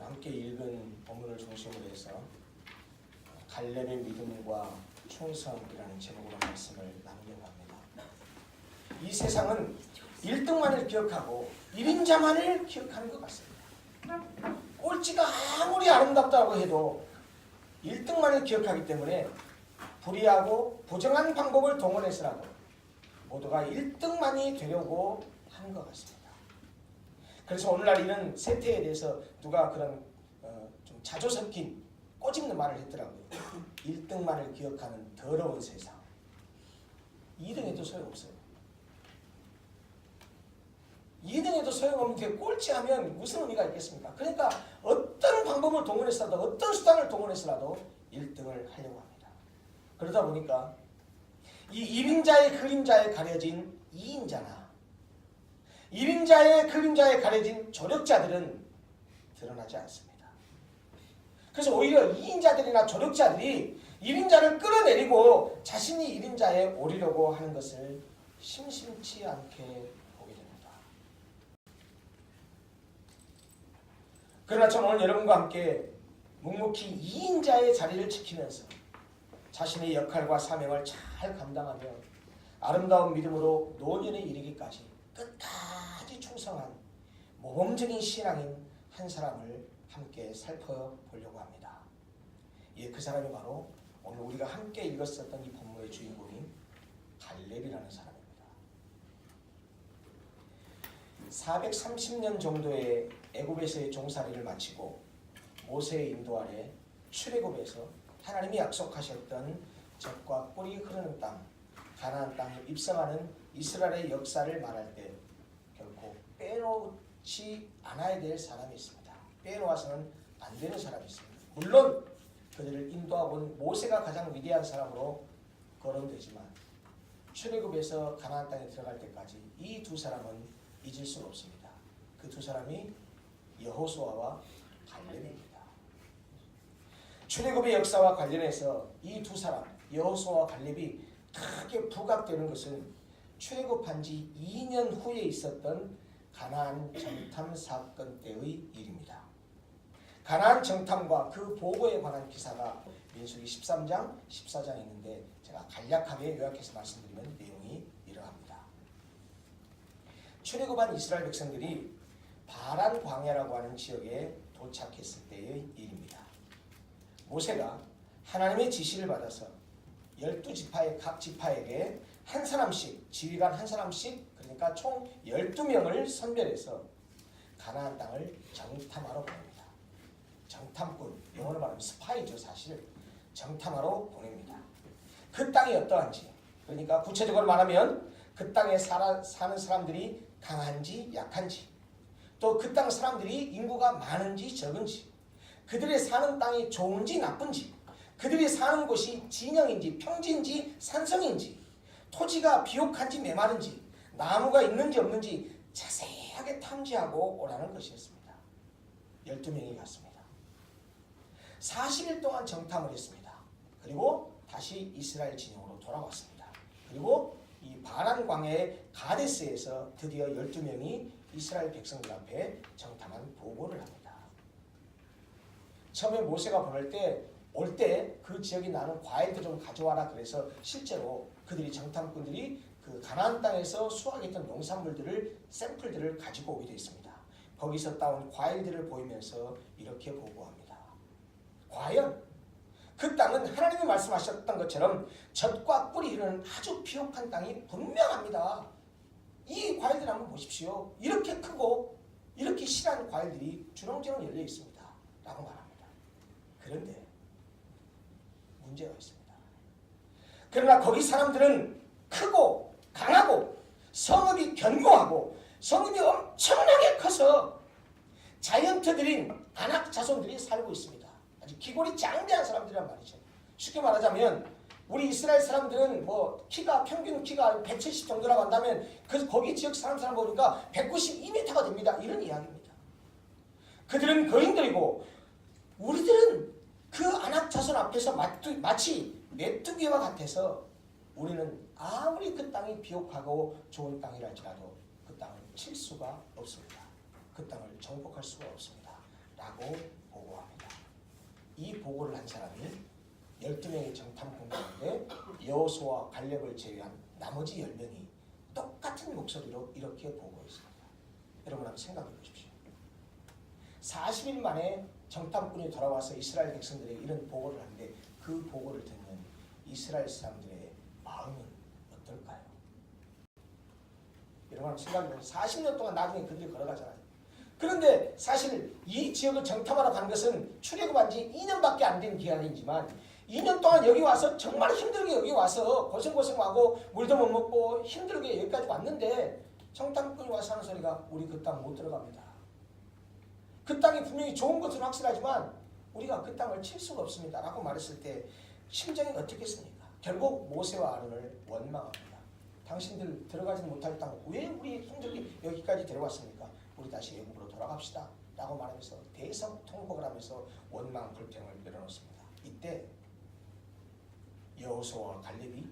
함께 읽은 본문을 중심으로 해서 갈렙의 믿음과 충성이라는 제목으로 말씀을 나누려고 합니다. 이 세상은 1등만을 기억하고 1인자만을 기억하는 것 같습니다. 꼴찌가 아무리 아름답다고 해도 1등만을 기억하기 때문에 불의하고 부정한 방법을 동원해서라도 모두가 1등만이 되려고 하는 것 같습니다. 그래서 오늘날 이런 세태에 대해서 누가 그런 좀 자조 섞인 꼬집는 말을 했더라고요. 1등만을 기억하는 더러운 세상. 2등에도 소용없어요. 2등에도 소용없는데 꼴찌하면 무슨 의미가 있겠습니까? 그러니까 어떤 방법을 동원해서라도 어떤 수단을 동원해서라도 1등을 하려고 합니다. 그러다 보니까 이 1인자의 그림자에 가려진 2인자나 1인자의 그림자에 가려진 조력자들은 드러나지 않습니다. 그래서 오히려 2인자들이나 조력자들이 1인자를 끌어내리고 자신이 1인자에 오르려고 하는 것을 심심치 않게 보게 됩니다. 그러나 저는 오늘 여러분과 함께 묵묵히 2인자의 자리를 지키면서 자신의 역할과 사명을 잘 감당하며 아름다운 믿음으로 노년에 이르기까지 끝까지 충성한 모범적인 신앙인 한 사람을 함께 살펴보려고 합니다. 예, 그 사람이 바로 오늘 우리가 함께 읽었었던 이 본문의 주인공인 갈렙이라는 사람입니다. 430년 정도의 애굽에서의 종살이를 마치고 모세의 인도 아래 출애굽에서 하나님이 약속하셨던 젖과 꿀이 흐르는 땅, 가나안 땅에 입성하는 이스라엘의 역사를 말할 때 결코 빼놓지 않아야 될 사람이 있습니다. 빼놓아서는 안 되는 사람이 있습니다. 물론 그들을 인도하고 온 모세가 가장 위대한 사람으로 거론되지만 출애굽에서 가나안 땅에 들어갈 때까지 이 두 사람은 잊을 수가 없습니다. 그 두 사람이 여호수아와 갈렙입니다. 출애굽의 역사와 관련해서 이 두 사람 여호수아와 갈렙이 크게 부각되는 것은 출애굽한 지 2년 후에 있었던 가나안 정탐 사건 때의 일입니다. 가나안 정탐과 그 보고에 관한 기사가 민수기 13장, 14장에 있는데 제가 간략하게 요약해서 말씀드리면 내용이 이러합니다. 출애굽한 이스라엘 백성들이 바란 광야라고 하는 지역에 도착했을 때의 일입니다. 모세가 하나님의 지시를 받아서 12지파의 각 지파에게 한 사람씩, 지휘관 한 사람씩, 그러니까 총 12명을 선별해서 가나안 땅을 정탐하러 보냅니다. 정탐꾼, 영어로 말하면 스파이죠. 사실 정탐하러 보냅니다. 그 땅이 어떠한지, 그러니까 구체적으로 말하면 그 땅에 사는 사람들이 강한지 약한지, 또 그 땅 사람들이 인구가 많은지 적은지, 그들의 사는 땅이 좋은지 나쁜지, 그들이 사는 곳이 진영인지 평지인지 산성인지, 토지가 비옥한지 메마른지, 나무가 있는지 없는지 자세하게 탐지하고 오라는 것이었습니다. 12명이 갔습니다. 40일 동안 정탐을 했습니다. 그리고 다시 이스라엘 진영으로 돌아왔습니다. 그리고 이 바란 광야의 가데스에서 드디어 12명이 이스라엘 백성들 앞에 정탐한 보고를 합니다. 처음에 모세가 보낼 때 올 때 그 지역이 나는 과일도 좀 가져와라 그래서 실제로 그들이 정탐꾼들이 그 가나안 땅에서 수확했던 농산물들을 샘플들을 가지고 오게 되어 있습니다. 거기서 따온 과일들을 보이면서 이렇게 보고합니다. 과연 그 땅은 하나님이 말씀하셨던 것처럼 젖과 꿀이 흐르는 아주 비옥한 땅이 분명합니다. 이 과일들 한번 보십시오. 이렇게 크고 이렇게 실한 과일들이 주렁주렁 열려 있습니다. 라고 말합니다. 그런데 문제가 있습니다. 그러나 거기 사람들은 크고 강하고 성읍이 견고하고 성읍이 엄청나게 커서 자이언트들인 아낙 자손들이 살고 있습니다. 아주 기골이 장대한 사람들이란 말이죠. 쉽게 말하자면 우리 이스라엘 사람들은 뭐 평균 키가 170 정도라고 한다면 거기 지역 사람 보니까 192m가 됩니다. 이런 이야기입니다. 그들은 거인들이고 우리들은 그 아낙 자손 앞에서 마치 메뚜기와 같아서 우리는 아무리 그 땅이 비옥하고 좋은 땅이랄지라도 그 땅을 칠 수가 없습니다. 그 땅을 정복할 수가 없습니다. 라고 보고합니다. 이 보고를 한 사람이 12명의 정탐꾼 가운데 여호수아와 갈렙을 제외한 나머지 10명이 똑같은 목소리로 이렇게 보고했습니다. 여러분 한번 생각해 보십시오. 40일 만에 정탐꾼이 돌아와서 이스라엘 백성들에게 이런 보고를 하는데 그 보고를 듣는 이스라엘 사람들의 마음은 어떨까요? 여러분 한번 생각해 보세요. 40년 동안 나중에 그들이 걸어가잖아요. 그런데 사실 이 지역을 정탐하러 간 것은 출애굽한 지 2년밖에 안 된 기간이지만 2년 동안 여기 와서 정말 힘들게 여기 와서 고생하고 물도 못 먹고 힘들게 여기까지 왔는데 정탐꾼이 와서 하는 소리가 우리 그 땅 못 들어갑니다. 그 땅이 분명히 좋은 것은 확실하지만 우리가 그 땅을 칠 수가 없습니다. 라고 말했을 때 심정이 어떻겠습니까? 결국 모세와 아론을 원망합니다. 당신들 들어가지 못할 땅 왜 우리 형제들이 여기까지 데려왔습니까? 우리 다시 애굽으로 돌아갑시다. 라고 말하면서 대성통곡을 하면서 원망 불평을 늘어놓습니다. 이때 여호수아와 갈렙이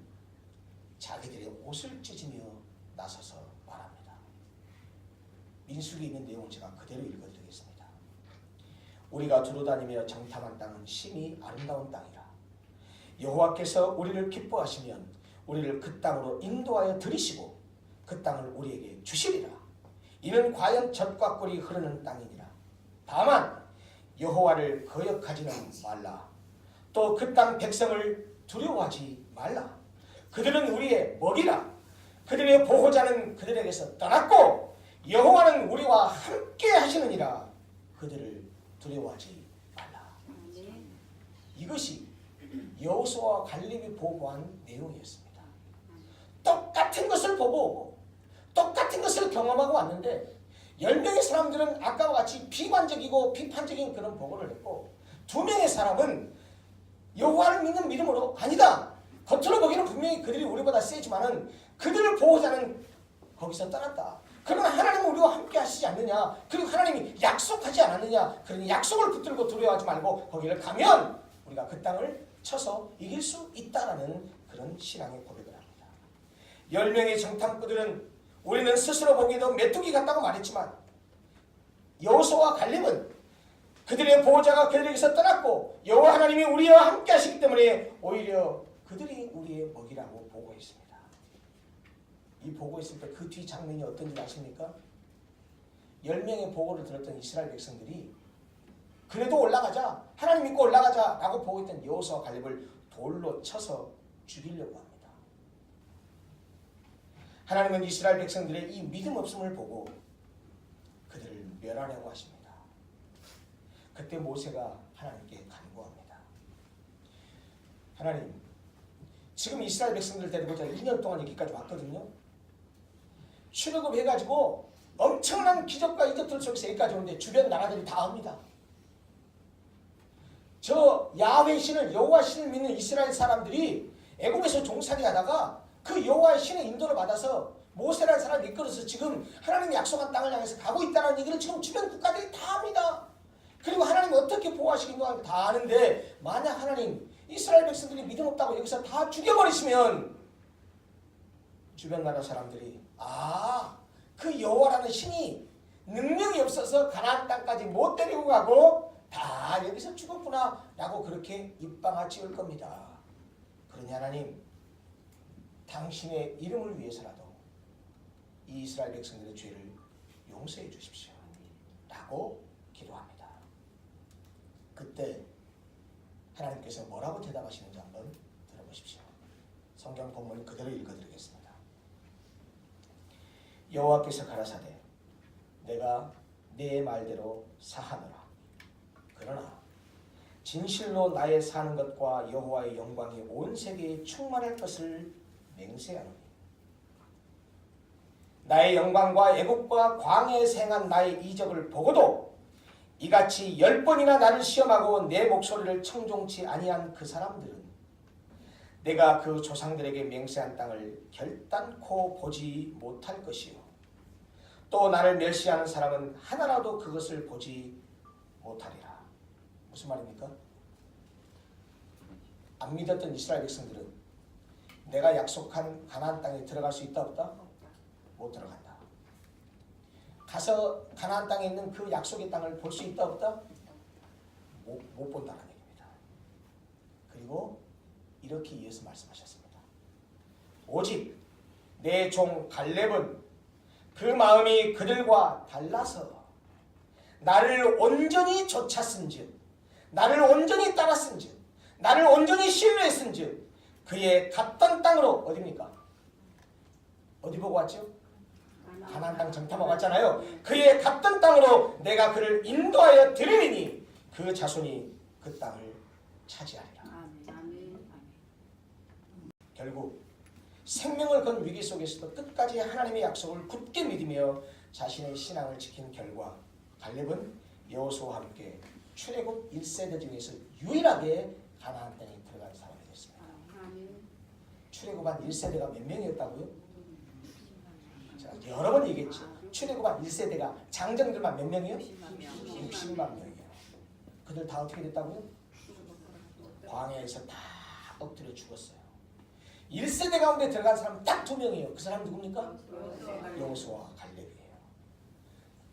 자기들의 옷을 찢으며 나서서 말합니다. 민수기에 있는 내용을 제가 그대로 읽어드리겠습니다. 우리가 두루다니며 정탐한 땅은 심히 아름다운 땅이라. 여호와께서 우리를 기뻐하시면 우리를 그 땅으로 인도하여 들이시고 그 땅을 우리에게 주시리라. 이는 과연 젖과 꿀이 흐르는 땅이니라. 다만 여호와를 거역하지는 말라. 또 그 땅 백성을 두려워하지 말라. 그들은 우리의 먹이라. 그들의 보호자는 그들에게서 떠났고 여호와는 우리와 함께 하시느니라. 그들을 두려워하지 말라. 이것이 여호수아와 갈렙이 보고한 내용이었습니다. 똑같은 것을 보고 똑같은 것을 경험하고 왔는데 10명의 사람들은 아까와 같이 비관적이고 비판적인 그런 보고를 했고 2명의 사람은 여호와를 믿는 믿음으로 아니다. 겉으로 보기에는 분명히 그들이 우리보다 세지만은 그들을 보호자는 거기서 떠났다. 그러나 하나님은 우리와 함께 하시지 않느냐. 그리고 하나님이 약속하지 않았느냐. 그러니 약속을 붙들고 두려워하지 말고 거기를 가면 우리가 그 땅을 쳐서 이길 수 있다라는 그런 신앙의 고백을 합니다. 10명의 정탐꾼들은 우리는 스스로 보기에도 메뚜기 같다고 말했지만 여호수아와 갈렙은 그들의 보호자가 그들에게서 떠났고 여호와 하나님이 우리와 함께 하시기 때문에 오히려 그들이 우리의 먹이라고 보고했습니다. 이 보고했을 때 그 뒤 장면이 어떤지 아십니까? 10명의 보고를 들었던 이스라엘 백성들이 그래도 올라가자, 하나님 믿고 올라가자 라고 보고했던 여호수아와 갈렙을 돌로 쳐서 죽이려고 합니다. 하나님은 이스라엘 백성들의 이 믿음 없음을 보고 그들을 멸하려고 하십니다. 그때 모세가 하나님께 간구합니다. 하나님, 지금 이스라엘 백성들 데리고 제가 2년 동안 여기까지 왔거든요. 출애굽해가지고 엄청난 기적과 이적들 속에서 여기까지 오는데 주변 나라들이 다 합니다. 저 야훼 신을 여호와 신을 믿는 이스라엘 사람들이 애굽에서 종살이 하다가 그 여호와의 신의 인도를 받아서 모세라는 사람을 이끌어서 지금 하나님이 약속한 땅을 향해서 가고 있다는 얘기를 지금 주변 국가들이 다 합니다. 그리고 하나님이 어떻게 보호하시긴도 다 아는데 만약 하나님 이스라엘 백성들이 믿음 없다고 여기서 다 죽여버리시면 주변 나라 사람들이 그 여호와라는 신이 능력이 없어서 가나안 땅까지 못 데리고 가고 다 여기서 죽었구나 라고 그렇게 입방아 찍을 겁니다. 그러니 하나님 당신의 이름을 위해서라도 이 이스라엘 백성들의 죄를 용서해 주십시오 라고 기도합니다. 그때 하나님께서 뭐라고 대답하시는지 한번 들어보십시오. 성경 본문 그대로 읽어드리겠습니다. 여호와께서 가라사대 내가 네 말대로 사하노라. 그러나 진실로 나의 사는 것과 여호와의 영광이 온 세계에 충만할 것을 맹세하노니 나의 영광과 애국과 광야에서 행한 나의 이적을 보고도 이같이 10번이나 나를 시험하고 내 목소리를 청종치 아니한 그 사람들은 내가 그 조상들에게 맹세한 땅을 결단코 보지 못할 것이요 또 나를 멸시하는 사람은 하나라도 그것을 보지 못하리라. 무슨 말입니까? 안 믿었던 이스라엘 백성들은 내가 약속한 가나안 땅에 들어갈 수 있다 없다? 못 들어간다. 가서 가나안 땅에 있는 그 약속의 땅을 볼 수 있다 없다? 못 본다는 얘기입니다. 그리고 이렇게 이어서 말씀하셨습니다. 오직 내 종 갈렙은 그 마음이 그들과 달라서 나를 온전히 좇았은즉, 나를 온전히 따랐은즉, 나를 온전히 신뢰했은즉 그의 갔던 땅으로, 어디입니까? 어디 보고 왔죠? 가나안 땅 정탐하고 왔잖아요. 그의 갔던 땅으로 내가 그를 인도하여 드리리니 그 자손이 그 땅을 차지하리라. 결국 생명을 건 위기 속에서도 끝까지 하나님의 약속을 굳게 믿으며 자신의 신앙을 지킨 결과 갈렙은 여호수아와 함께 출애굽 1세대 중에서 유일하게 가나안 땅에 들어간 사람이 됐습니다. 출애굽한 1세대가 몇 명이었다고요? 제가 여러 번 얘기했죠. 출애굽한 1세대가 장정들만 몇 명이요? 60만 명이에요. 그들 다 어떻게 됐다고요? 광야에서 다 엎드려 죽었어요. 1세대 가운데 들어간 사람은 딱 2명이에요. 그 사람 누굽니까? 여호수아와 갈렙이에요.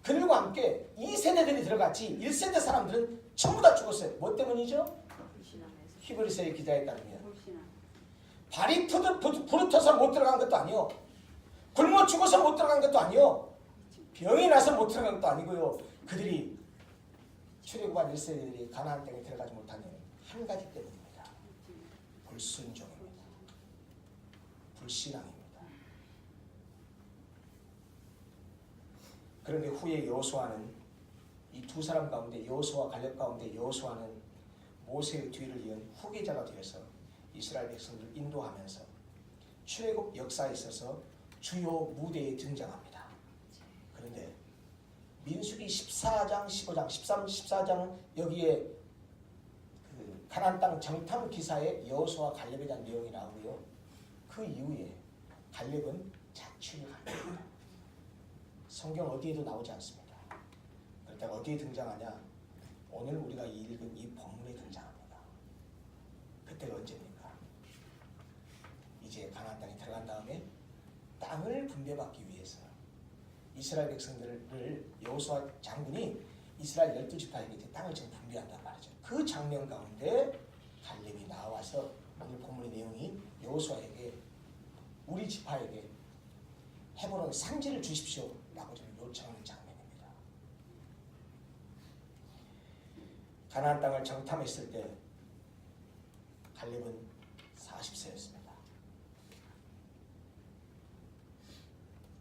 그들과 함께 2세대들이 들어갔지 1세대 사람들은 전부 다 죽었어요. 뭐 때문이죠? 히브리서의 기자에 따르면 발이 부르터서 못 들어간 것도 아니요, 굶어 죽어서 못 들어간 것도 아니요, 병이 나서 못 들어간 것도 아니고요. 그들이 출애굽한 1세대들이 가나안 땅에 들어가지 못한 한 가지 때문입니다. 불순종입니다. 불신앙입니다. 그런데 후에 여호수아는 이 두 사람 가운데, 여호수아 갈렙 가운데 여호수아는 모세의 뒤를 이은 후계자가 되어서 이스라엘 백성들을 인도하면서 출애굽 역사에 있어서 주요 무대에 등장합니다. 그런데 민수기 14장, 15장, 13, 14장 여기에 그 가나안 땅 정탐 기사에 여호수아 갈렙에 대한 내용이 나오고요. 그 이후에 갈렙은 자취를 합니다. 성경 어디에도 나오지 않습니다. 그렇다가 어디에 등장하냐? 오늘 우리가 읽은 이 본문에 등장합니다. 그때가 언제입니까? 이제 가나안 땅에 들어간 다음에 땅을 분배받기 위해서 이스라엘 백성들을 여호수아 장군이 이스라엘 12지파에게 이제 땅을 지금 분배한단 말이죠. 그 장면 가운데 갈렙이 나와서 오늘 본문의 내용이 여호수아에게, 우리 지파에게 헤브론 산지를 주십시오 라고 좀 요청하는 장면입니다. 가나안 땅을 정탐했을 때 갈렙은 40세였습니다.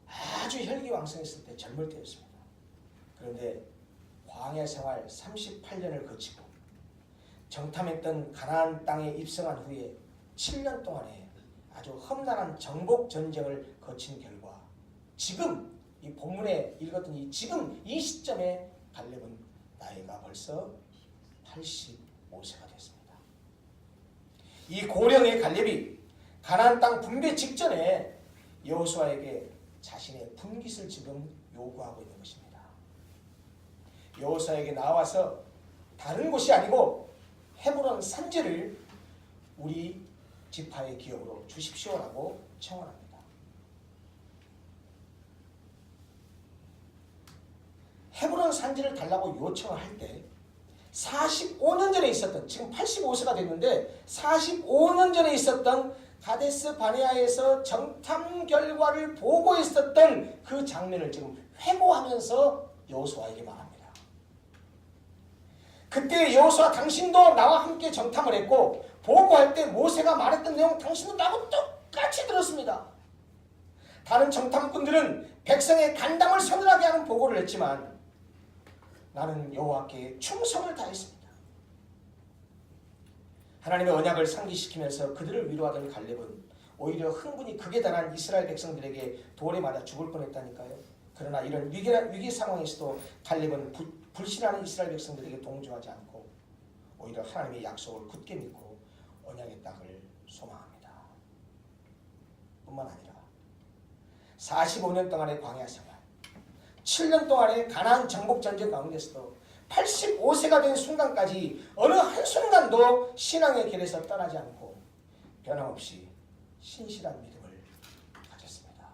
아주 혈기왕성했을 때, 젊을 때였습니다. 그런데 광야 생활 38년을 거치고 정탐했던 가나안 땅에 입성한 후에 7년 동안에 아주 험난한 정복 전쟁을 거친 결과 지금 이 본문에 읽었던 지금 이 시점에 갈렙은 나이가 벌써 85세가 됐습니다. 이 고령의 갈렙이 가나안 땅 분배 직전에 여호수아에게 자신의 분깃을 지금 요구하고 있는 것입니다. 여호수아에게 나와서 다른 곳이 아니고 헤브론 산지를 우리 지파의 기업으로 주십시오라고 청원합니다. 헤브론 산지를 달라고 요청을 할 때 45년 전에 있었던, 지금 85세가 됐는데 45년 전에 있었던 가데스 바네아에서 정탐 결과를 보고 있었던 그 장면을 지금 회고하면서 여호수아에게 말합니다. 그때 여호수아, 당신도 나와 함께 정탐을 했고 보고할 때 모세가 말했던 내용 당신도 나하고 똑같이 들었습니다. 다른 정탐꾼들은 백성의 간담을 서늘하게 하는 보고를 했지만 나는 여호와께 충성을 다했습니다. 하나님의 언약을 상기시키면서 그들을 위로하던 갈렙은 오히려 흥분이 극에 달한 이스라엘 백성들에게 돌에 맞아 죽을 뻔했다니까요. 그러나 이런 위기 상황에서도 갈렙은 불신하는 이스라엘 백성들에게 동조하지 않고 오히려 하나님의 약속을 굳게 믿고 언약의 땅을 소망합니다. 뿐만 아니라 45년 동안의 광야 생활, 7년 동안의 가나안 정복 전쟁 가운데서도 85세가 된 순간까지 어느 한순간도 신앙의 길에서 떠나지 않고 변함없이 신실한 믿음을 가졌습니다.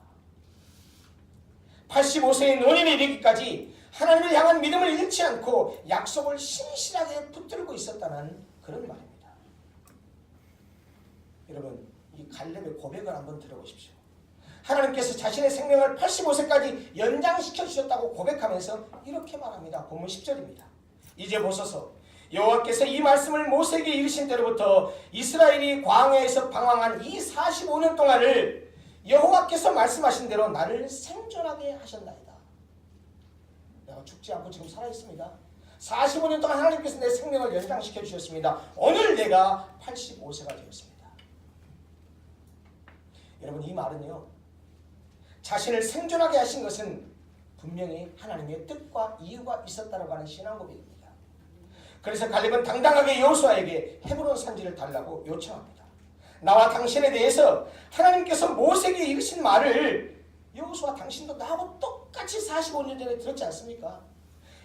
85세의 노년에 이르기까지 하나님을 향한 믿음을 잃지 않고 약속을 신실하게 붙들고 있었다는 그런 말입니다. 여러분, 이 갈렙의 고백을 한번 들어보십시오. 하나님께서 자신의 생명을 85세까지 연장시켜 주셨다고 고백하면서 이렇게 말합니다. 본문 10절입니다. 이제 보소서, 여호와께서 이 말씀을 모세에게 이르신 때로부터 이스라엘이 광야에서 방황한 이 45년 동안을 여호와께서 말씀하신 대로 나를 생존하게 하셨나이다. 내가 죽지 않고 지금 살아있습니다. 45년 동안 하나님께서 내 생명을 연장시켜 주셨습니다. 오늘 내가 85세가 되었습니다. 여러분, 이 말은요, 자신을 생존하게 하신 것은 분명히 하나님의 뜻과 이유가 있었다고 하는 신앙 고백입니다. 그래서 갈렙은 당당하게 여호수아에게 헤브론 산지를 달라고 요청합니다. 나와 당신에 대해서 하나님께서 모세에게 이르신 말을 여호수아, 당신도 나하고 똑같이 45년 전에 들었지 않습니까?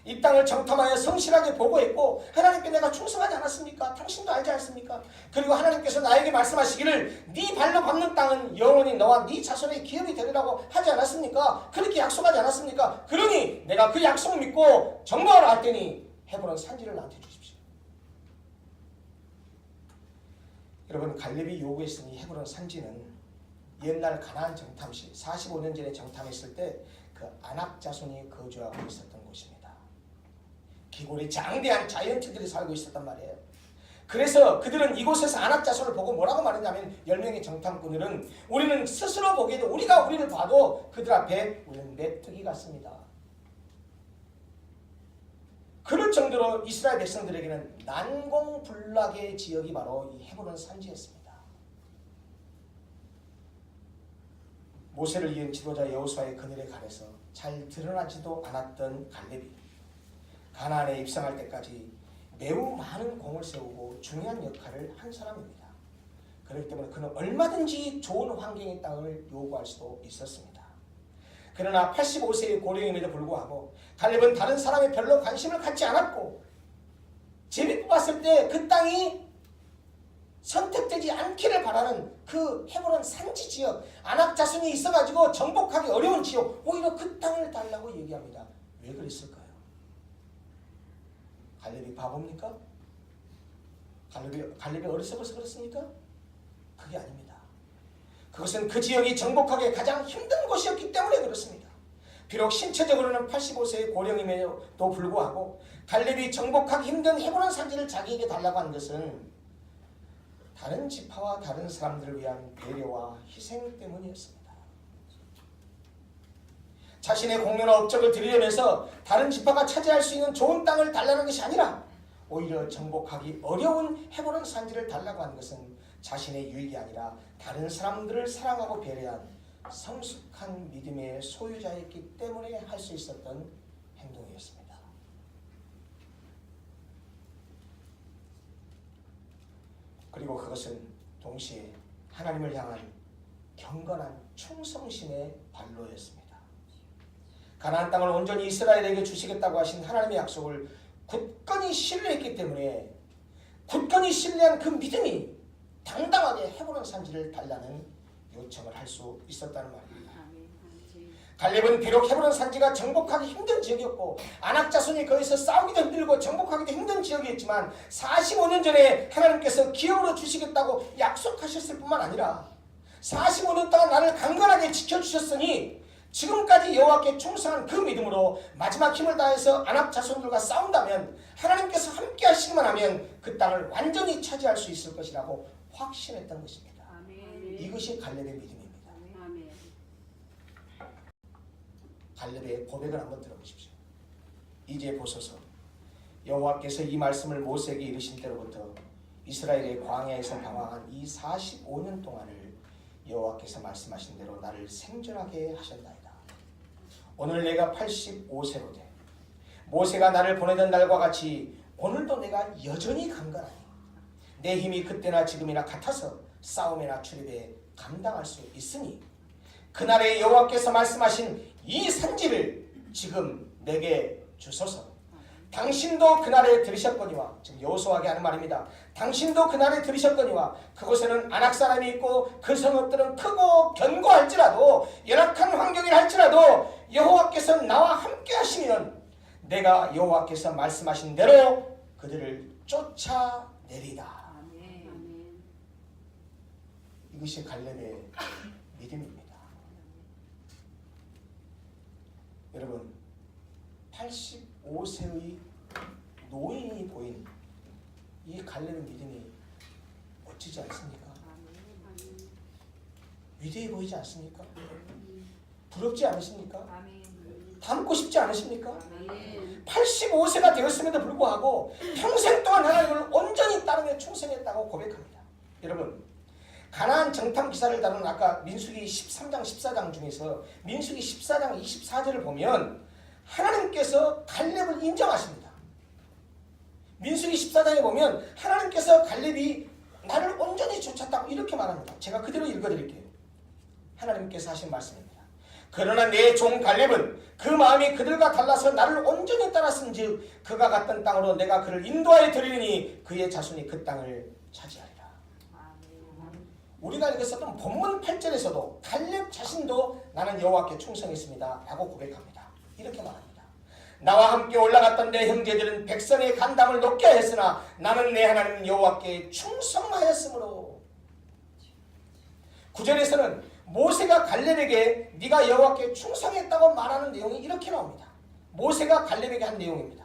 이 땅을 정탐하여 성실하게 보고했고 하나님께 내가 충성하지 않았습니까? 당신도 알지 않습니까? 그리고 하나님께서 나에게 말씀하시기를 네 발로 밟는 땅은 영원히 너와 네 자손의 기업이 되리라고 하지 않았습니까? 그렇게 약속하지 않았습니까? 그러니 내가 그 약속 믿고 정복하러 갈 테니 헤브론 산지를 나한테 주십시오. 여러분, 갈렙이 요구했으니 헤브론 산지는 옛날 가나안 정탐 시 45년 전에 정탐했을 때 그 아낙 자손이 거주하고 있었던 곳입니다. 기골이 장대한 자이언트들이 살고 있었단 말이에요. 그래서 그들은 이곳에서 아낙 자손을 보고 뭐라고 말했냐면 10명의 정탐꾼들은 우리는 스스로 보기에도 우리가 우리를 봐도 그들 앞에 우리는 메뚜기 같습니다. 그럴 정도로 이스라엘 백성들에게는 난공불락의 지역이 바로 이 헤브론 산지였습니다. 모세를 이은 지도자 여호수아의 그늘에 가려서 잘 드러나지도 않았던 갈렙이 가나안에 입성할 때까지 매우 많은 공을 세우고 중요한 역할을 한 사람입니다. 그렇기 때문에 그는 얼마든지 좋은 환경의 땅을 요구할 수도 있었습니다. 그러나 85세의 고령임에도 불구하고 갈렙은 다른 사람에 별로 관심을 갖지 않았고 재미 뽑았을 때 그 땅이 선택되지 않기를 바라는 그 헤브론 산지 지역, 아낙 자손이 있어가지고 정복하기 어려운 지역, 오히려 그 땅을 달라고 얘기합니다. 왜 그랬을까요? 갈렙이 바보입니까? 갈렙이 어리석어서 그렇습니까? 그게 아닙니다. 그것은 그 지역이 정복하기 가장 힘든 곳이었기 때문에 그렇습니다. 비록 신체적으로는 85세의 고령임에도 불구하고 갈렙이 정복하기 힘든 헤브론 산지를 자기에게 달라고 한 것은 다른 지파와 다른 사람들을 위한 배려와 희생 때문이었습니다. 자신의 공로나 업적을 드리려면서 다른 지파가 차지할 수 있는 좋은 땅을 달라는 것이 아니라 오히려 정복하기 어려운 헤브론 산지를 달라고 한 것은 자신의 유익이 아니라 다른 사람들을 사랑하고 배려한 성숙한 믿음의 소유자였기 때문에 할 수 있었던 행동이었습니다. 그리고 그것은 동시에 하나님을 향한 경건한 충성심의 발로였습니다. 가나안 땅을 온전히 이스라엘에게 주시겠다고 하신 하나님의 약속을 굳건히 신뢰했기 때문에 굳건히 신뢰한 그 믿음이 당당하게 헤브론 산지를 달라는 요청을 할 수 있었다는 말입니다. 갈렙은 비록 헤브론 산지가 정복하기 힘든 지역이었고 아낙 자손이 거기서 싸우기도 힘들고 정복하기도 힘든 지역이었지만 45년 전에 하나님께서 기업으로 주시겠다고 약속하셨을 뿐만 아니라 45년 동안 나를 강건하게 지켜주셨으니 지금까지 여호와께 충성한 그 믿음으로 마지막 힘을 다해서 아낙 자손들과 싸운다면 하나님께서 함께 하시기만 하면 그 땅을 완전히 차지할 수 있을 것이라고 확신했던 것입니다. 아멘. 이것이 갈렙의 믿음입니다. 아멘. 갈렙의 고백을 한번 들어보십시오. 이제 보소서, 여호와께서 이 말씀을 모세에게 이르신 때로부터 이스라엘의 광야에서 방황한 이 45년 동안을 여호와께서 말씀하신 대로 나를 생존하게 하셨나이다. 오늘 내가 85세로 돼 모세가 나를 보내던 날과 같이 오늘도 내가 여전히 강건하니 내 힘이 그때나 지금이나 같아서 싸움이나 출입에 감당할 수 있으니 그날에 여호와께서 말씀하신 이 산지를 지금 내게 주소서. 당신도 그날에 들으셨거니와, 지금 여호수아에게 하는 말입니다. 당신도 그날에 들으셨거니와 그곳에는 아낙 사람이 있고 그 성읍들은 크고 견고할지라도 연약한 환경이라 할지라도 여호와께서 나와 함께 하시면 내가 여호와께서 말씀하신 대로 그들을 쫓아내리다. 이것이 갈렙의 믿음입니다. 여러분, 85세의 노인이 보인 이 갈렙의 믿음이 멋지지 않습니까? 위대해 보이지 않습니까? 부럽지 않으십니까? 닮고 싶지 않으십니까? 85세가 되었음에도 불구하고 평생 동안 하나님을 온전히 따르며 충성했다고 고백합니다. 여러분, 가나안 정탐 기사를 다룬 아까 민수기 13장 14장 중에서 민수기 14장 24절을 보면 하나님께서 갈렙을 인정하십니다. 민수기 14장에 보면 하나님께서 갈렙이 나를 온전히 쫓았다고 이렇게 말합니다. 제가 그대로 읽어드릴게요. 하나님께서 하신 말씀입니다. 그러나 내 종 갈렙은 그 마음이 그들과 달라서 나를 온전히 따랐은즉 그가 갔던 땅으로 내가 그를 인도하여 드리니 그의 자손이 그 땅을 차지하리라. 우리가 읽었었던 본문 8절에서도 갈렙 자신도 나는 여호와께 충성했습니다 라고 고백합니다. 이렇게 말합니다. 나와 함께 올라갔던 내 형제들은 백성의 간담을 높게 했으나 나는 내 하나님 여호와께 충성하였으므로. 9절에서는 모세가 갈렙에게 네가 여호와께 충성했다고 말하는 내용이 이렇게 나옵니다. 모세가 갈렙에게 한 내용입니다.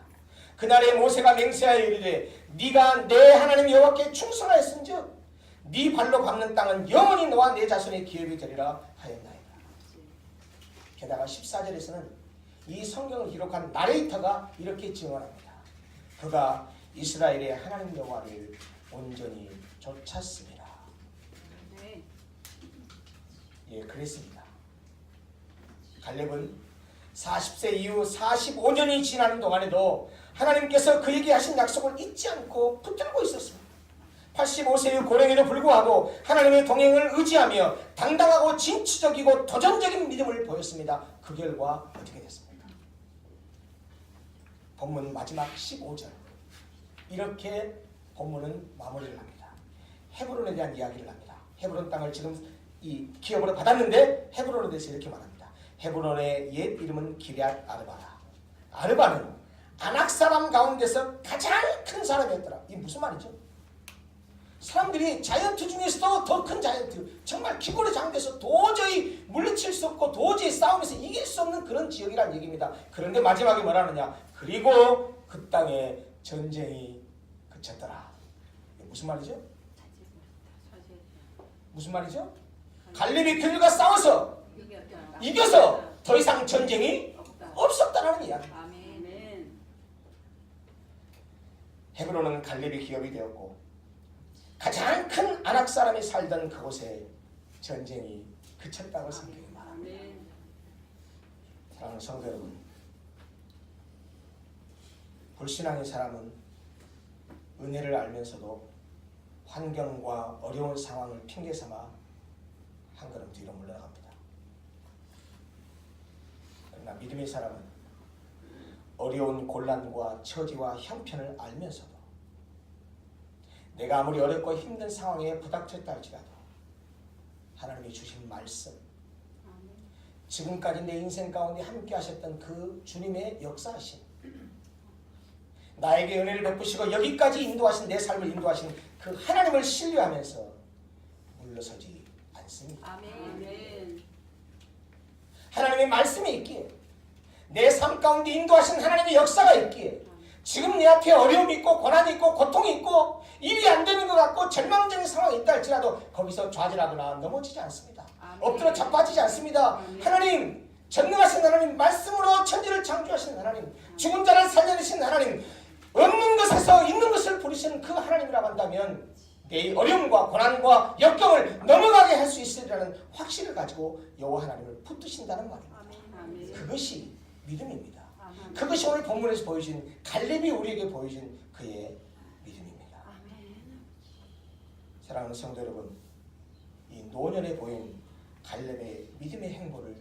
그날에 모세가 맹세하여 이르되 네가 내 하나님 여호와께 충성하였은즉 네 발로 밟는 땅은 영원히 너와 내 자손의 기업이 되리라 하였나이다. 게다가 14절에서는 이 성경을 기록한 나레이터가 이렇게 증언합니다. 그가 이스라엘의 하나님 여호와를 온전히 쫓았습니다. 예, 그랬습니다. 갈렙은 40세 이후 45년이 지나는 동안에도 하나님께서 그에게 하신 약속을 잊지 않고 붙들고 있었습니다. 85세의 고령에도 불구하고 하나님의 동행을 의지하며 당당하고 진취적이고 도전적인 믿음을 보였습니다. 그 결과 어떻게 됐습니까? 본문 마지막 15절 이렇게 본문은 마무리를 합니다. 헤브론에 대한 이야기를 합니다. 헤브론 땅을 지금 이 기업으로 받았는데 헤브론에 대해서 이렇게 말합니다. 헤브론의 옛 이름은 기럇 아르바라. 아르바는 아낙 사람 가운데서 가장 큰 사람이었더라. 이게 무슨 말이죠? 사람들이 자이언트 중에서도 더 큰 자이언트, 정말 기골의 장대에서 도저히 물리칠 수 없고 도저히 싸움에서 이길 수 없는 그런 지역이라는 얘기입니다. 그런데 마지막에 뭐라느냐? 그리고 그 땅에 전쟁이 그쳤더라. 이게 무슨 말이죠? 무슨 말이죠? 갈렙이 그들과 싸워서 이겨서 더 이상 전쟁이 없었다는 이야기. 헤브론은 갈렙의 기업이 되었고 가장 큰 아낙 사람이 살던 그곳에 전쟁이 그쳤다고 성경이 말합니다. 사랑하는 성도 여러분, 불신앙의 사람은 은혜를 알면서도 환경과 어려운 상황을 핑계삼아 한 걸음 뒤로 물러갑니다. 그러나 믿음의 사람은 어려운 곤란과 처지와 형편을 알면서도 내가 아무리 어렵고 힘든 상황에 부닥쳤다 할지라도 하나님이 주신 말씀, 지금까지 내 인생 가운데 함께 하셨던 그 주님의 역사하심, 나에게 은혜를 베푸시고 여기까지 인도하신 내 삶을 인도하신 그 하나님을 신뢰하면서 물러서지 않습니다. 아멘. 하나님의 말씀이 있기에 내 삶 가운데 인도하신 하나님의 역사가 있기에 지금 내 앞에 어려움이 있고 고난이 있고 고통이 있고 일이 안 되는 것 같고 절망적인 상황이 있다 할지라도 거기서 좌절하거나 넘어지지 않습니다. 아멘. 엎드려 자빠지지 않습니다. 아멘. 하나님, 전능하신 하나님, 말씀으로 천지를 창조하신 하나님, 죽은 자를 살려내신 하나님, 없는 것에서 있는 것을 부리시는 그 하나님이라고 한다면 내 어려움과 고난과 역경을 넘어가게 할 수 있으리라는 확신을 가지고 여호와 하나님을 붙드신다는 말입니다. 아멘. 그것이 믿음입니다. 아멘. 그것이 오늘 본문에서 보여준 갈렙이 우리에게 보여준 그의 믿음입니다. 아멘. 사랑하는 성도 여러분, 이 노년에 보인 갈렙의 믿음의 행보를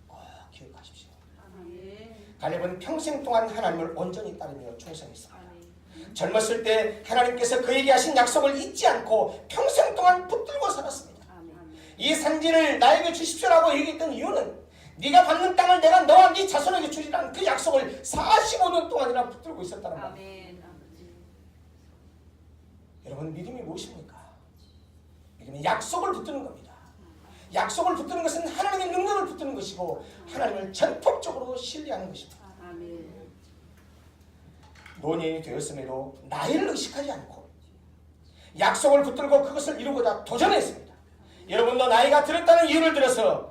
꼭 기억하십시오. 아멘. 갈렙은 평생 동안 하나님을 온전히 따르며 충성했습니다. 아멘. 젊었을 때 하나님께서 그에게 하신 약속을 잊지 않고 평생 동안 붙들고 살았습니다. 아멘. 이 산지를 나에게 주십시오라고 얘기했던 이유는 네가 받는 땅을 내가 너와 네 자손에게 주리라는 그 약속을 45년 동안이나 붙들고 있었다는 말. 아멘. 아버지. 여러분 믿음이 무엇입니까? 믿음은 약속을 붙드는 겁니다. 약속을 붙드는 것은 하나님의 능력을 붙드는 것이고 하나님을 전폭적으로 신뢰하는 것입니다. 아멘. 노년이 되었음에도 나이를 의식하지 않고 약속을 붙들고 그것을 이루고자 도전했습니다. 여러분도 나이가 들었다는 이유를 들어서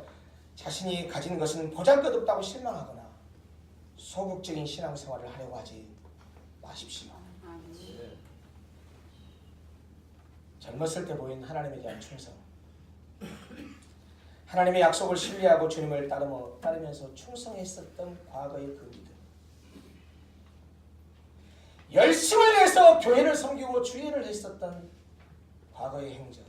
자신이 가진 것은 보잘것없다고 실망하거나 소극적인 신앙생활을 하려고 하지 마십시오. 아멘. 젊었을 때 보인 하나님에 대한 충성, 하나님의 약속을 신뢰하고 주님을 따르면서 충성했었던 과거의 그 믿음, 열심을 내서 교회를 섬기고 주일을 했었던 과거의 행적.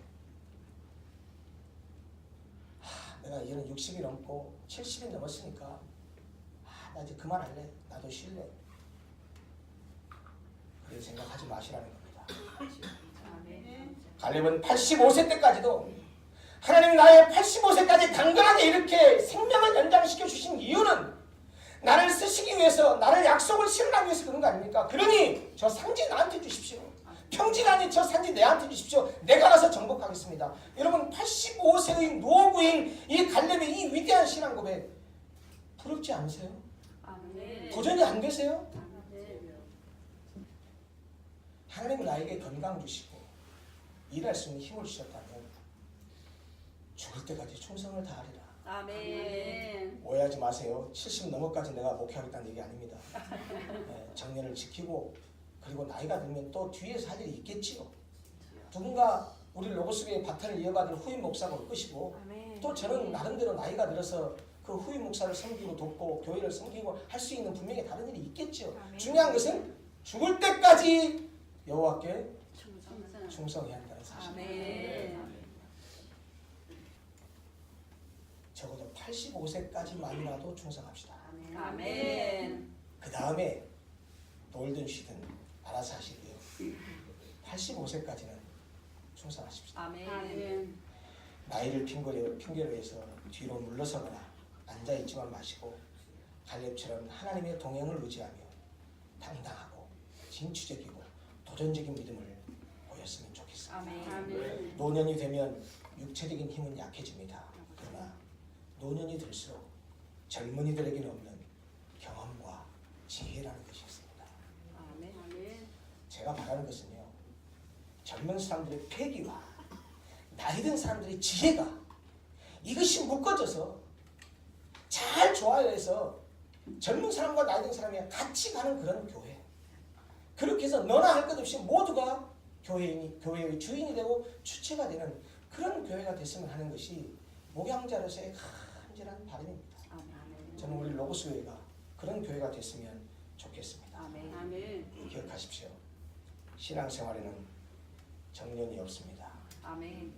내가 이제는 60이 넘고 70이 넘었으니까 나 이제 그만할래. 나도 쉴래. 그렇게 생각하지 마시라는 겁니다. 아멘. 갈렙은 85세 때까지도 하나님 나의 85세까지 강건하게 이렇게 생명을 연장시켜 주신 이유는 나를 쓰시기 위해서, 나를 약속을 실현하기 위해서 그런 거 아닙니까? 그러니 저 상지 나한테 주십시오. 평지가 아닌 저 산지 내한테 주십시오. 내가 가서 정복하겠습니다. 여러분 85세의 노부인 이 갈렙의 이 위대한 신앙 고백 부럽지 않으세요? 아멘. 도전이 안 되세요? 아멘. 하나님 나에게 건강 주시고 일할 수 있는 힘을 주셨다면 죽을 때까지 충성을 다하리라. 아멘. 오해하지 마세요. 70 넘어까지 내가 목회하겠다는 얘기 아닙니다. 정년을 지키고 그리고 나이가 들면 또 뒤에서 할 일이 있겠지요. 누군가 우리 로고스교의 바탕을 이어받을 후임 목사가 올 것이고 또 저는 나름대로 나이가 들어서 그 후임 목사를 섬기고 돕고 교회를 섬기고 할 수 있는 분명히 다른 일이 있겠지요. 중요한 것은 죽을 때까지 여호와께 충성해야 한다는 사실입니다. 아멘. 적어도 85세까지만이라도 충성합시다. 아멘. 그 다음에 놀든 쉬든 알아서 하시고요. 85세까지는 충성하십시다. 아멘. 나이를 핑계로 해서 뒤로 물러서거나 앉아있지만 마시고 갈렙처럼 하나님의 동행을 의지하며 당당하고 진취적이고 도전적인 믿음을 보였으면 좋겠습니다. 아멘. 노년이 되면 육체적인 힘은 약해집니다. 그러나 노년이 들수록 젊은이들에게는 없는 경험과 지혜라는 것이 있습니다. 아멘. 제가 바라는 것은요, 젊은 사람들의 패기와 나이 든 사람들의 지혜가 이것이 묶어져서 잘 조화해서 젊은 사람과 나이 든 사람이 같이 가는 그런 교회. 그렇게 해서 너나 할 것 없이 모두가 교회의 주인이 되고 주체가 되는 그런 교회가 됐으면 하는 것이 목양자로서의 간절한 바람입니다. 아멘. 저는 우리 로고스 교회가 그런 교회가 됐으면 좋겠습니다. 아멘. 아멘. 기억하십시오. 신앙생활에는 정년이 없습니다. 아멘.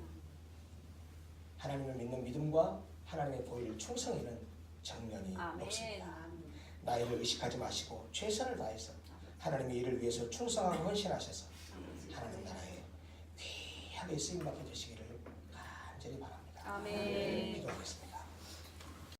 하나님을 믿는 믿음과 하나님의 보일 충성에는 정년이 없습니다. 나이를 의식하지 마시고 최선을 다해서 하나님의 일을 위해서 충성하고 헌신하셔서 하나님 나라에 귀하게 쓰임받게 되시기를 간절히 바랍니다. 아멘. 기도하겠습니다.